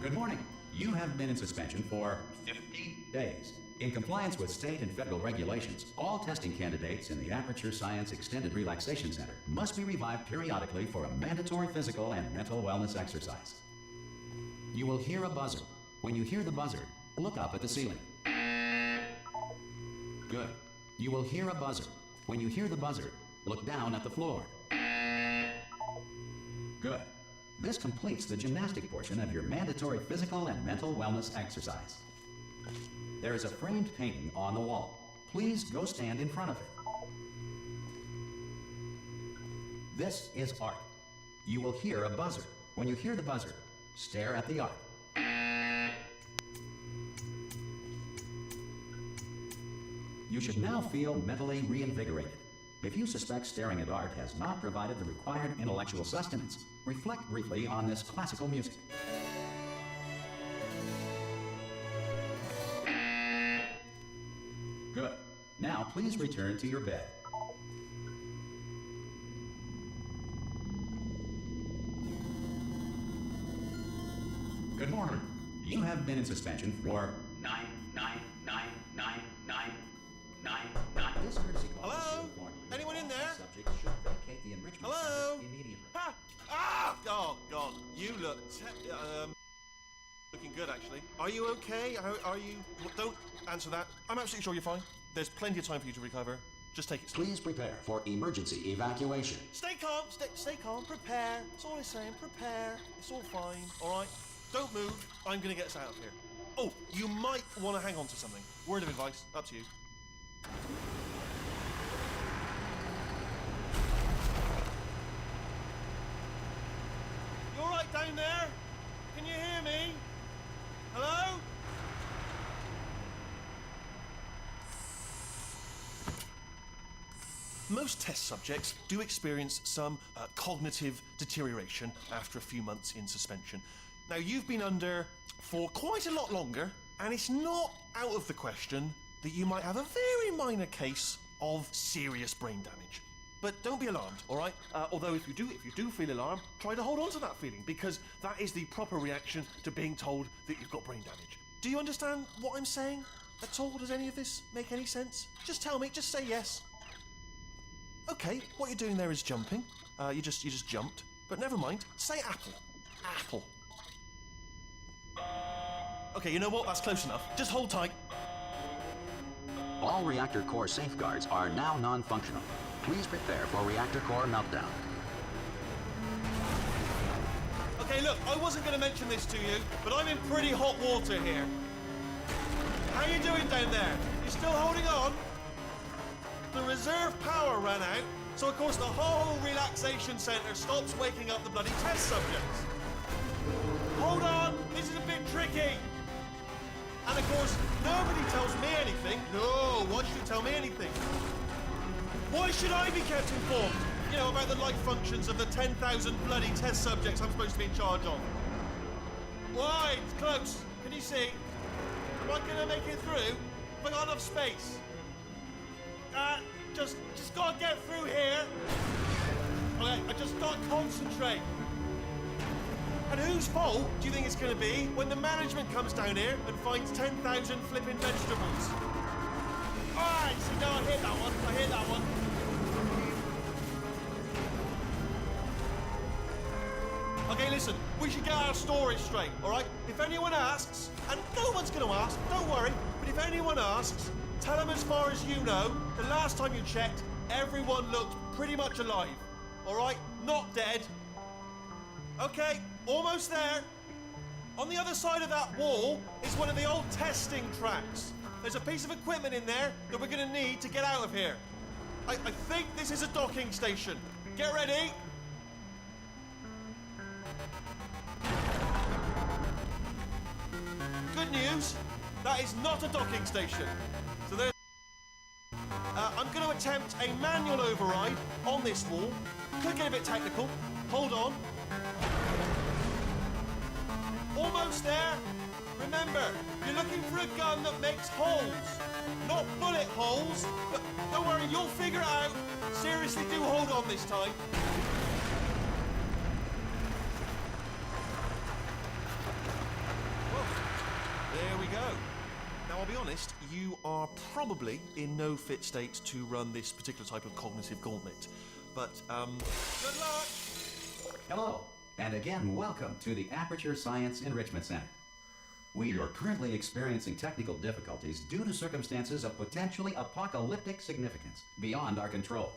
Good morning. You have been in suspension for 50 days. In compliance with state and federal regulations, all testing candidates in the Aperture Science Extended Relaxation Center must be revived periodically for a mandatory physical and mental wellness exercise. You will hear a buzzer. When you hear the buzzer, look up at the ceiling. Good. You will hear a buzzer. When you hear the buzzer, look down at the floor. Good. This completes the gymnastic portion of your mandatory physical and mental wellness exercise. There is a framed painting on the wall. Please go stand in front of it. This is art. You will hear a buzzer. When you hear the buzzer, stare at the art. You should now feel mentally reinvigorated. If you suspect staring at art has not provided the required intellectual sustenance, reflect briefly on this classical music. Good. Now please return to your bed. Good morning. You have been in suspension for 9. This courtesy call. Hello? Anyone in there? Subjects should vacate the enrichment Hello? center immediately. Ha! Ah! Oh, God. You look looking good, actually. Are you okay? Are you... Don't answer that. I'm absolutely sure you're fine. There's plenty of time for you to recover. Just take it slow. Please prepare for emergency evacuation. Stay calm. Stay calm. Prepare. That's all I'm saying. Prepare. It's all fine. All right? Don't move. I'm going to get us out of here. Oh, you might want to hang on to something. Word of advice. Up to you. You all right down there? Can you hear me? Hello? Most test subjects do experience some cognitive deterioration after a few months in suspension. Now, you've been under for quite a lot longer, and it's not out of the question that you might have a very minor case of serious brain damage. But don't be alarmed, all right? Although if you do feel alarmed, try to hold on to that feeling, because that is the proper reaction to being told that you've got brain damage. Do you understand what I'm saying at all? Does any of this make any sense? Just tell me, just say yes. Okay, what you're doing there is jumping. You just jumped. But never mind, say apple. Apple. Okay, you know what? That's close enough. Just hold tight. All reactor core safeguards are now non-functional. Please prepare for reactor core meltdown. Okay, look, I wasn't going to mention this to you, but I'm in pretty hot water here. How you doing down there? You still holding on? The reserve power ran out, so of course the whole relaxation centre stops waking up the bloody test subjects. Hold on, this is a bit tricky. And of course, nobody tells me anything. No, why should you tell me anything? Why should I be kept informed? You know, about the life functions of the 10,000 bloody test subjects I'm supposed to be in charge of. Why? It's close. Can you see? Am I gonna make it through? Have I got enough space? Just gotta get through here. Okay, I just gotta concentrate. And whose fault do you think it's gonna be when the management comes down here and finds 10,000 flipping vegetables? Alright, see, no, I hit that one. Okay, listen, we should get our stories straight, alright? If anyone asks, and no one's gonna ask, don't worry, but if anyone asks, tell them as far as you know, the last time you checked, everyone looked pretty much alive, alright? Not dead. Okay, almost there. On the other side of that wall is one of the old testing tracks. There's a piece of equipment in there that we're gonna need to get out of here. I think this is a docking station. Get ready. Good news, that is not a docking station. So there's... I'm going to attempt a manual override on this wall. Could get a bit technical. Hold on. Almost there. Remember, you're looking for a gun that makes holes. Not bullet holes, but don't worry, you'll figure it out. Seriously, do hold on this time. be honest, you are probably in no fit state to run this particular type of cognitive gauntlet. But, good luck! Hello, and again, welcome to the Aperture Science Enrichment Center. We are currently experiencing technical difficulties due to circumstances of potentially apocalyptic significance beyond our control.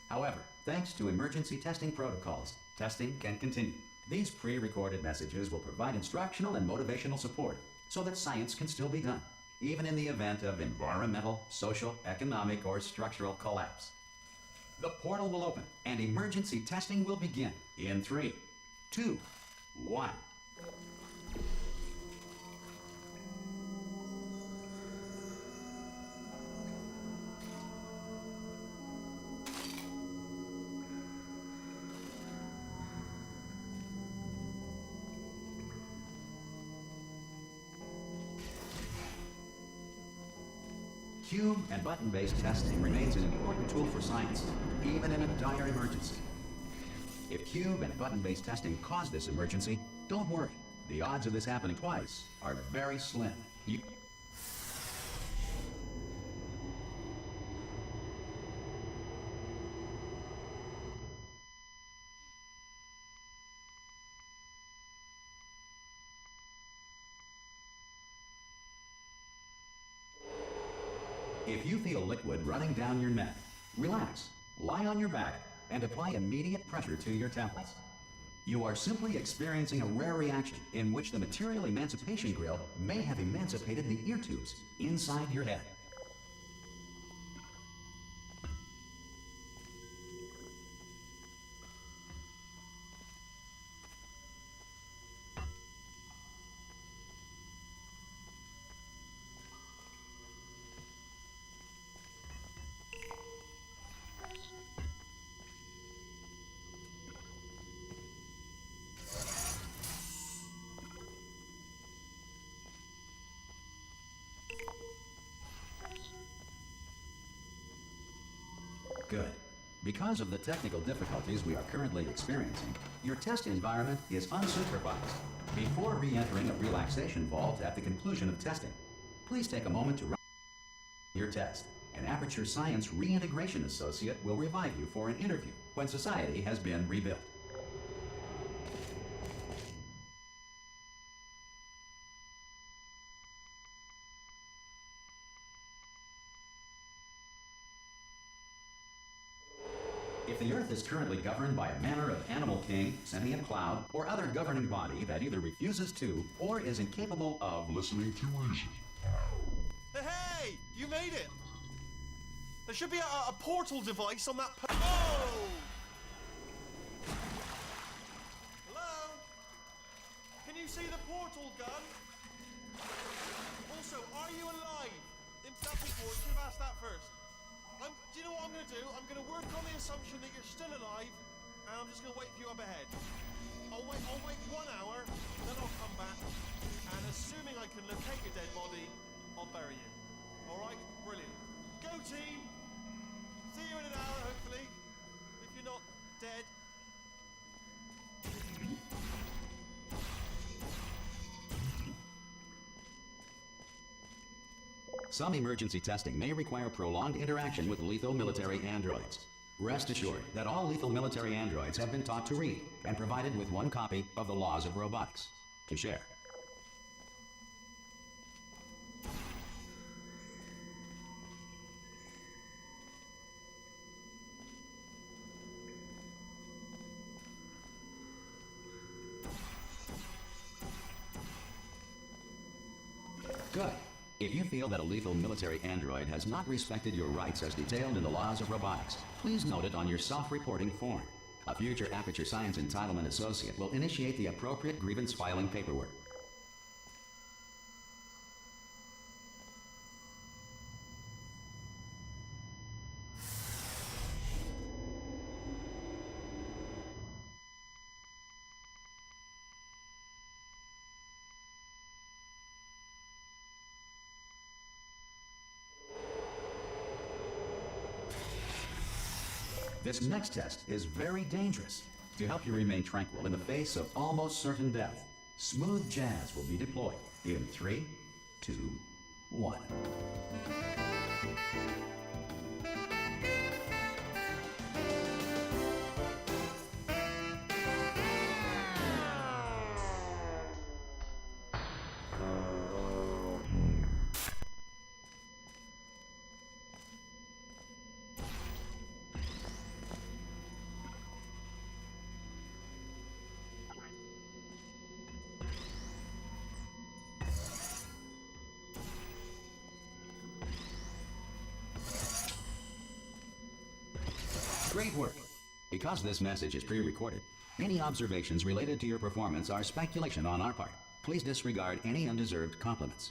However, thanks to emergency testing protocols, testing can continue. These pre-recorded messages will provide instructional and motivational support so that science can still be done, even in the event of environmental, social, economic, or structural collapse. The portal will open and emergency testing will begin in 3, 2, 1. Cube and button-based testing remains an important tool for science, even in a dire emergency. If cube and button-based testing caused this emergency, don't worry. The odds of this happening twice are very slim. If you feel liquid running down your neck, relax, lie on your back, and apply immediate pressure to your temples. You are simply experiencing a rare reaction in which the material emancipation grill may have emancipated the ear tubes inside your head. Good. Because of the technical difficulties we are currently experiencing, your test environment is unsupervised. Before re-entering a relaxation vault at the conclusion of testing, please take a moment to run your test. An Aperture Science Reintegration Associate will revive you for an interview when society has been rebuilt. If the Earth is currently governed by a manner of animal king, sentient cloud, or other governing body that either refuses to or is incapable of listening to reason. Hey! You made it! There should be a portal device on that oh! Hello? Can you see the portal gun? Also, are you alive? That's important. You should have asked that first. Do you know what I'm going to do? I'm going to work on the assumption that you're still alive, and I'm just going to wait for you up ahead. I'll wait 1 hour, then I'll come back, and assuming I can locate your dead body, I'll bury you. Alright? Brilliant. Go team! See you in an hour, hopefully, if you're not dead. Some emergency testing may require prolonged interaction with lethal military androids. Rest assured that all lethal military androids have been taught to read and provided with 1 copy of the Laws of Robotics to share. Good. If you feel that a lethal military android has not respected your rights as detailed in the Laws of Robotics, please note it on your self-reporting form. A future Aperture Science Entitlement Associate will initiate the appropriate grievance filing paperwork. This next test is very dangerous. To help you remain tranquil in the face of almost certain death, smooth jazz will be deployed in 3, 2, 1. Great work. Because this message is pre-recorded, any observations related to your performance are speculation on our part. Please disregard any undeserved compliments.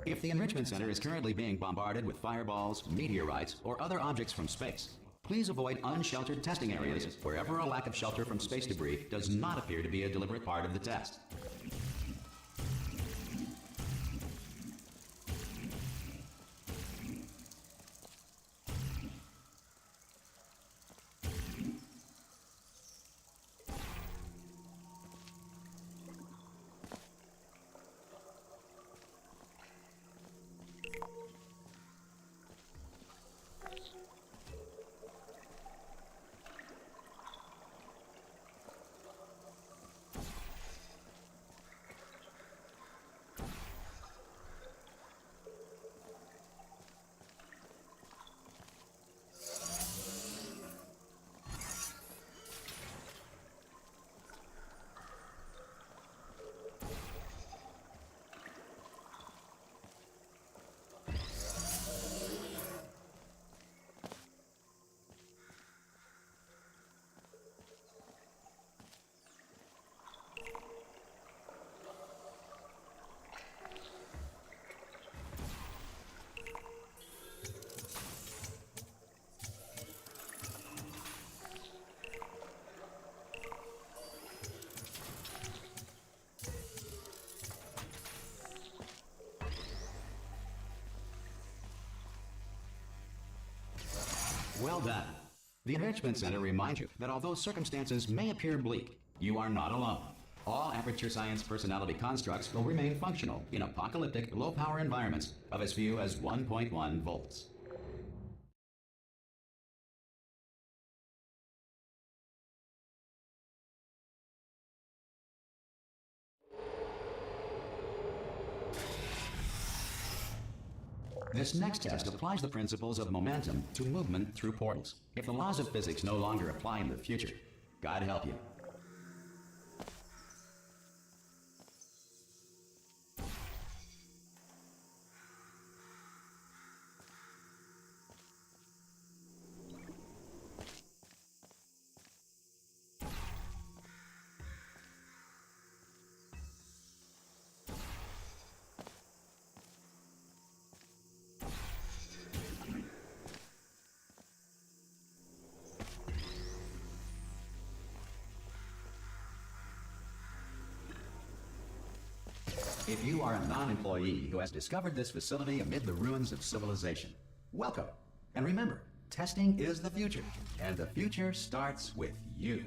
If the Enrichment Center is currently being bombarded with fireballs, meteorites, or other objects from space, please avoid unsheltered testing areas wherever a lack of shelter from space debris does not appear to be a deliberate part of the test. Well done. The Enrichment Center reminds you that although circumstances may appear bleak, you are not alone. All Aperture Science personality constructs will remain functional in apocalyptic, low-power environments of as few as 1.1 volts. This next test applies the principles of momentum to movement through portals. If the laws of physics no longer apply in the future, God help you. If you are a non-employee who has discovered this facility amid the ruins of civilization, welcome. And remember, testing is the future, and the future starts with you.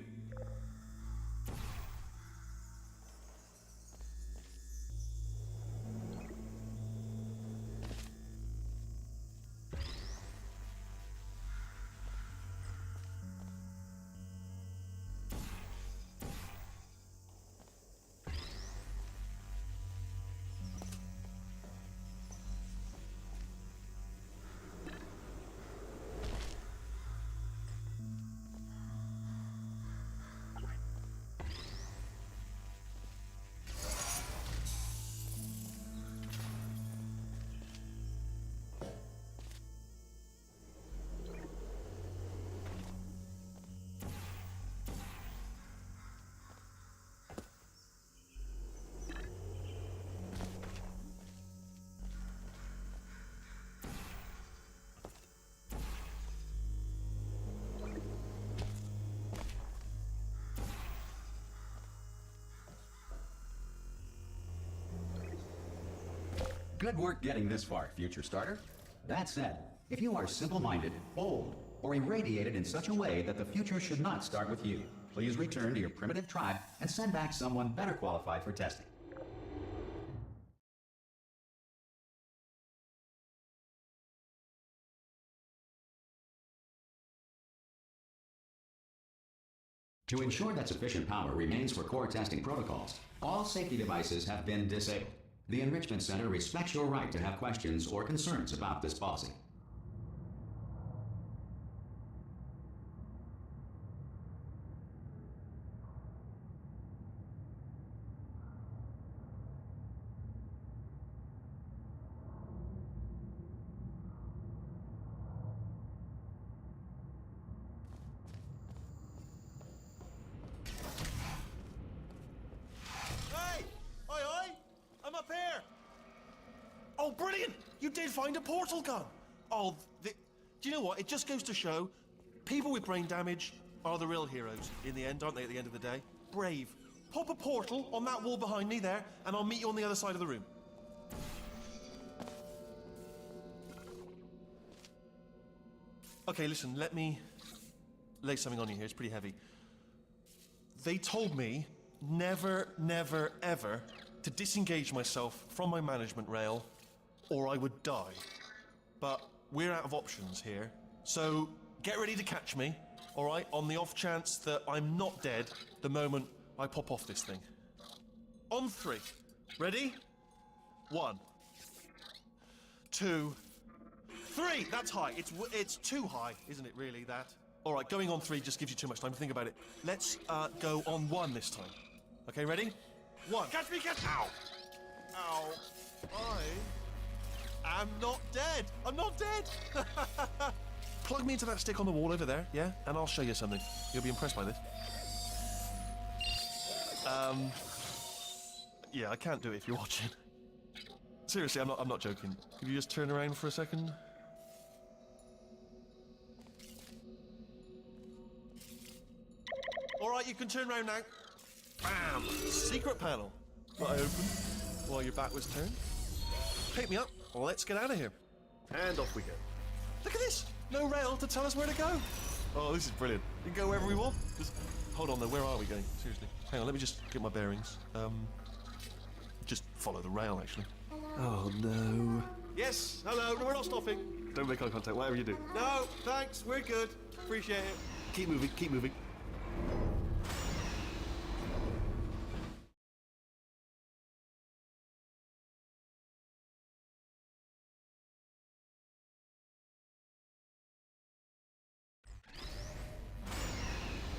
Good work getting this far, future starter. That said, if you are simple-minded, bold, or irradiated in such a way that the future should not start with you, please return to your primitive tribe and send back someone better qualified for testing. To ensure that sufficient power remains for core testing protocols, all safety devices have been disabled. The Enrichment Center respects your right to have questions or concerns about this policy. Hey! Oi, oi! I'm up here! Oh, brilliant! You did find a portal gun! Oh, do you know what? It just goes to show people with brain damage are the real heroes in the end, aren't they, at the end of the day? Brave. Pop a portal on that wall behind me there, and I'll meet you on the other side of the room. Okay, listen, let me lay something on you here. It's pretty heavy. They told me never, never, ever to disengage myself from my management rail or I would die. But we're out of options here. So get ready to catch me, all right, on the off chance that I'm not dead the moment I pop off this thing. On 3. Ready? 1, 2, 3. That's high. It's too high, isn't it, really, that? All right, going on 3 just gives you too much time to think about it. Let's go on 1 this time. Okay, ready? 1. Catch me, catch... Ow! Ow. I am not dead. I'm not dead. Plug me into that stick on the wall over there, yeah? And I'll show you something. You'll be impressed by this. Yeah, I can't do it if you're watching. Seriously, I'm not joking. Could you just turn around for a second? All right, you can turn around now. Bam! Secret panel. That I opened while your back was turned. Pick me up. Let's get out of here. And off we go. Look at this. No rail to tell us where to go. Oh, this is brilliant. We can go wherever we want. Just hold on though. Where are we going? Seriously. Hang on. Let me just get my bearings. Just follow the rail, actually. Oh no. Yes. Hello. No, we're not stopping. Don't make eye contact. Whatever you do. No. Thanks. We're good. Appreciate it. Keep moving. Keep moving.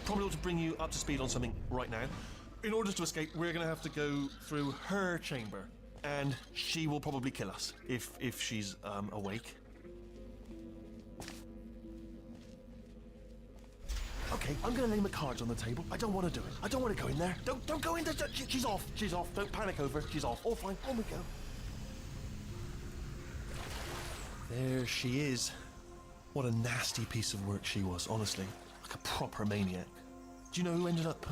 Probably ought to bring you up to speed on something right now. In order to escape, we're going to have to go through her chamber, and she will probably kill us if she's awake. Okay, I'm going to lay my cards on the table. I don't want to do it. I don't want to go in there. Don't go in there. She's off. She's off. Don't panic over. She's off. All fine. On we go. There she is. What a nasty piece of work she was, honestly. Like a proper maniac. Do you know who ended up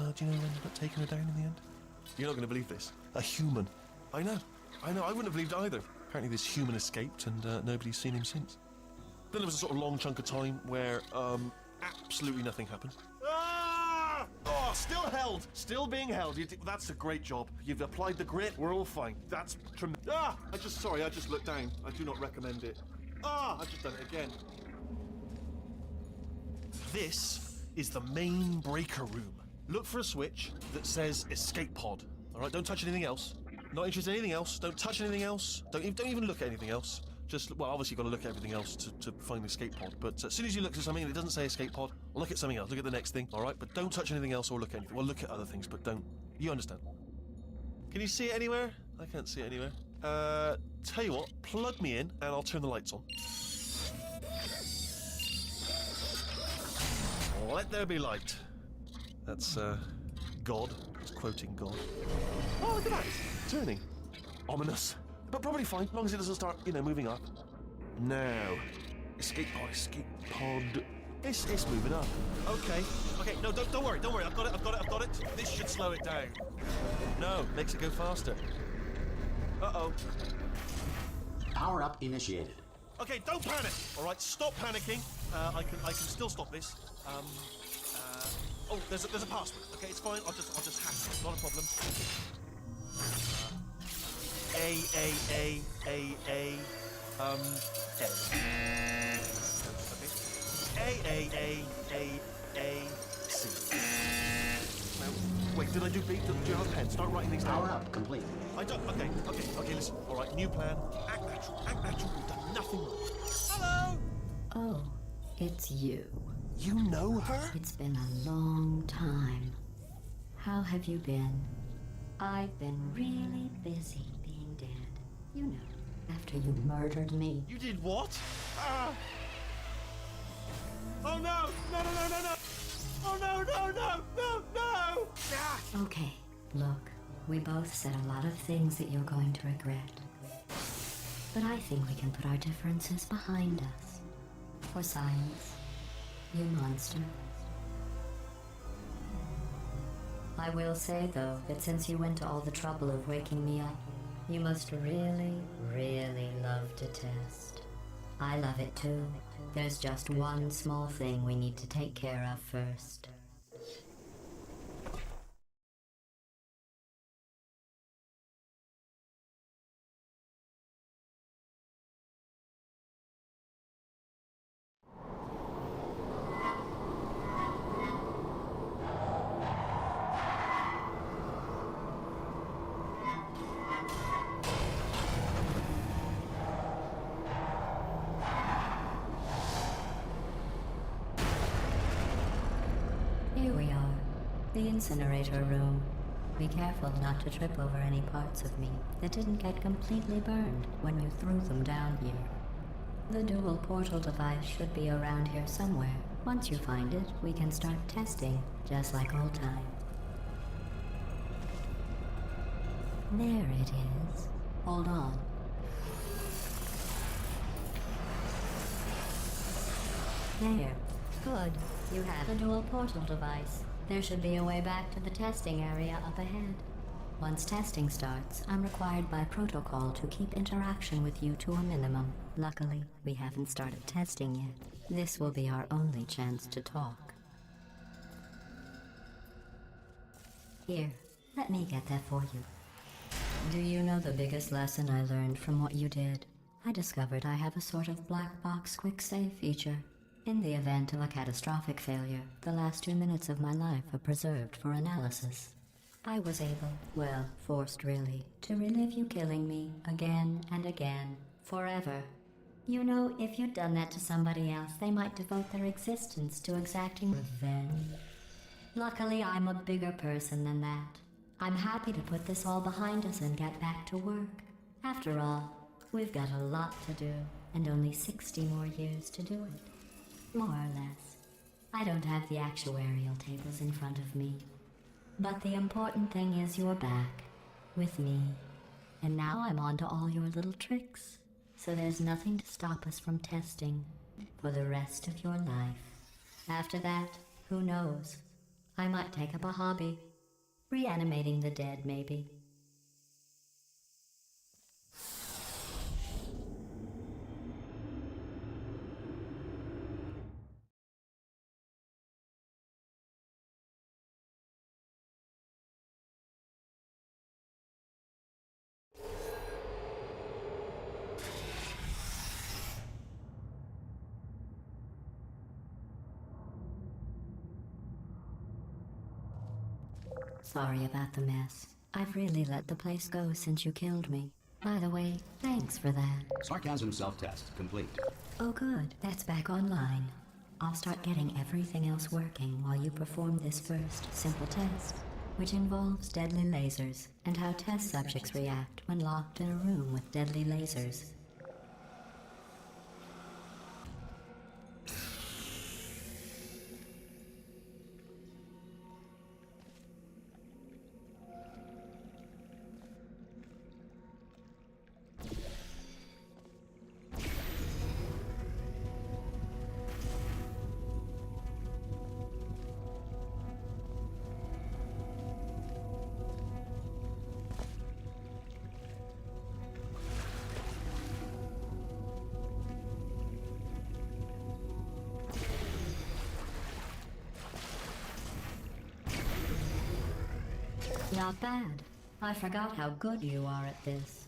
taking her down in the end? You're not going to believe this. A human. I know. I wouldn't have believed either. Apparently this human escaped and nobody's seen him since. Then there was a sort of long chunk of time where absolutely nothing happened. Ah! Oh, still held. Still being held. That's a great job. You've applied the grit. We're all fine. That's tremendous. Ah! I just looked down. I do not recommend it. Ah! I've just done it again. This is the main breaker room. Look for a switch that says escape pod. All right, don't touch anything else. Not interested in anything else. Don't touch anything else. Don't even look at anything else. Just, well, obviously you've got to look at everything else to find the escape pod. But as soon as you look at something and it doesn't say escape pod, look at something else. Look at the next thing, all right? But don't touch anything else or look at anything. Well, look at other things, but don't. You understand? Can you see it anywhere? I can't see it anywhere. Tell you what, plug me in and I'll turn the lights on. Let there be light. That's, God. It's quoting God. Oh, look at that. It's turning. Ominous. But probably fine, as long as it doesn't start, moving up. Now. Escape pod. It's moving up. Okay. No, don't worry. I've got it. This should slow it down. No, makes it go faster. Uh-oh. Power-up initiated. Okay, don't panic. All right, stop panicking. I can still stop this. Oh, there's a password. Okay, it's fine. I'll just hack it. Not a problem. C. Now, wait, did I do B? Do you have a pen? Start writing these down. Power-up complete. I don't. Okay, listen. All right, new plan. Act natural. Act natural. We've done nothing wrong. Hello! Oh, it's you. You know her? It's been a long time. How have you been? I've been really busy being dead. You know, after you murdered me. You did what? Ah! Oh no! No! Oh no! Ah! Okay, look, we both said a lot of things that you're going to regret. But I think we can put our differences behind us. For science, you monster. I will say, though, that since you went to all the trouble of waking me up, you must really, really love to test. I love it too. There's just one small thing we need to take care of first. Here we are, the incinerator room. Be careful not to trip over any parts of me that didn't get completely burned when you threw them down here. The dual portal device should be around here somewhere. Once you find it, we can start testing, just like old times. There it is. Hold on. There. Good. You have the dual portal device. There should be a way back to the testing area up ahead. Once testing starts, I'm required by protocol to keep interaction with you to a minimum. Luckily, we haven't started testing yet. This will be our only chance to talk. Here, let me get that for you. Do you know the biggest lesson I learned from what you did? I discovered I have a sort of black box quick save feature. In the event of a catastrophic failure, the last 2 minutes of my life are preserved for analysis. I was able, well, forced really, to relive you killing me again and again, forever. You know, if you'd done that to somebody else, they might devote their existence to exacting revenge. Luckily, I'm a bigger person than that. I'm happy to put this all behind us and get back to work. After all, we've got a lot to do, and only 60 more years to do it. More or less. I don't have the actuarial tables in front of me. But the important thing is you're back, with me. And now I'm on to all your little tricks. So there's nothing to stop us from testing for the rest of your life. After that, who knows? I might take up a hobby. Reanimating the dead, maybe. Sorry about the mess. I've really let the place go since you killed me. By the way, thanks for that. Sarcasm self-test complete. Oh good, that's back online. I'll start getting everything else working while you perform this first simple test, which involves deadly lasers and how test subjects react when locked in a room with deadly lasers. Not bad. I forgot how good you are at this.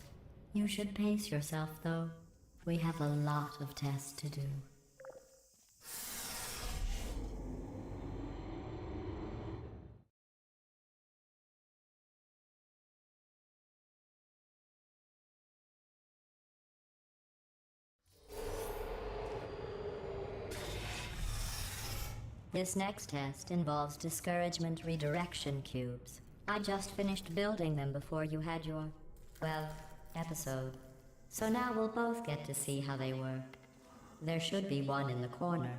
You should pace yourself, though. We have a lot of tests to do. This next test involves discouragement redirection cubes. I just finished building them before you had your, well, episode. So now we'll both get to see how they work. There should be one in the corner.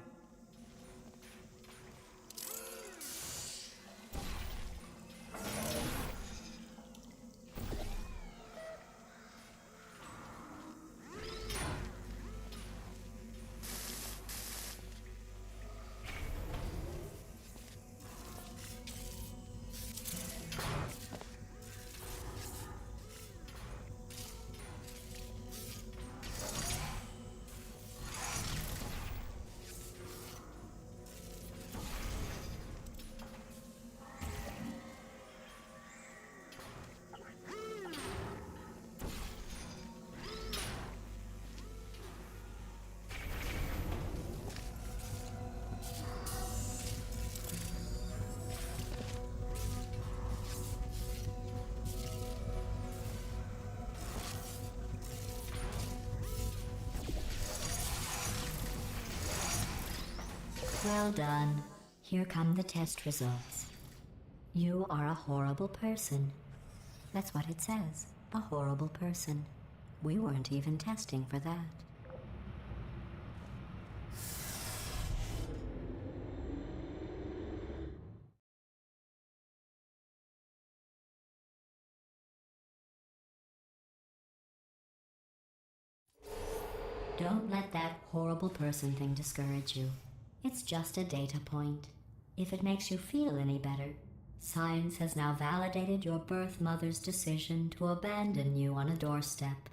Well done. Here come the test results. You are a horrible person. That's what it says. A horrible person. We weren't even testing for that. Don't let that horrible person thing discourage you. It's just a data point. If it makes you feel any better, science has now validated your birth mother's decision to abandon you on a doorstep.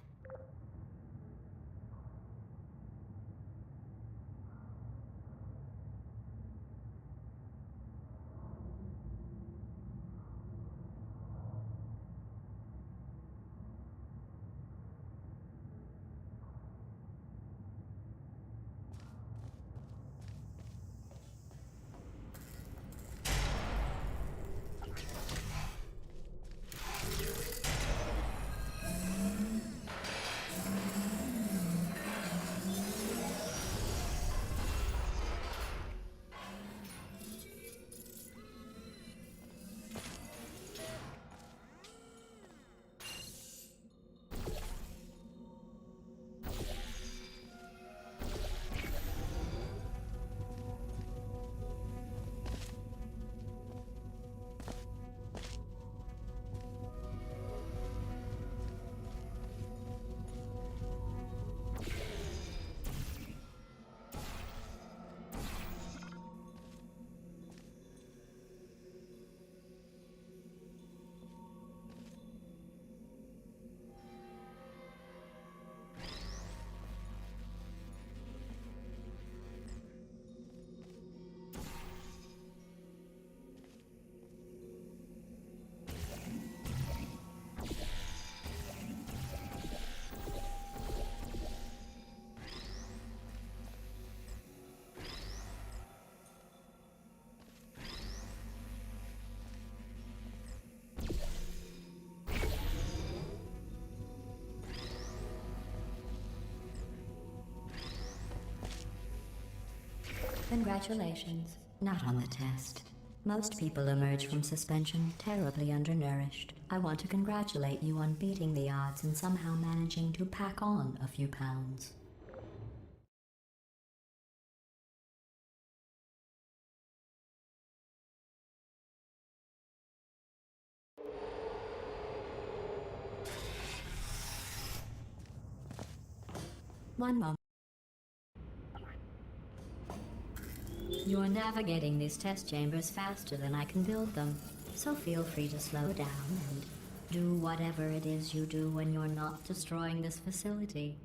Congratulations. Not on the test. Most people emerge from suspension terribly undernourished. I want to congratulate you on beating the odds and somehow managing to pack on a few pounds. One moment. You're navigating these test chambers faster than I can build them, so feel free to slow down and do whatever it is you do when you're not destroying this facility.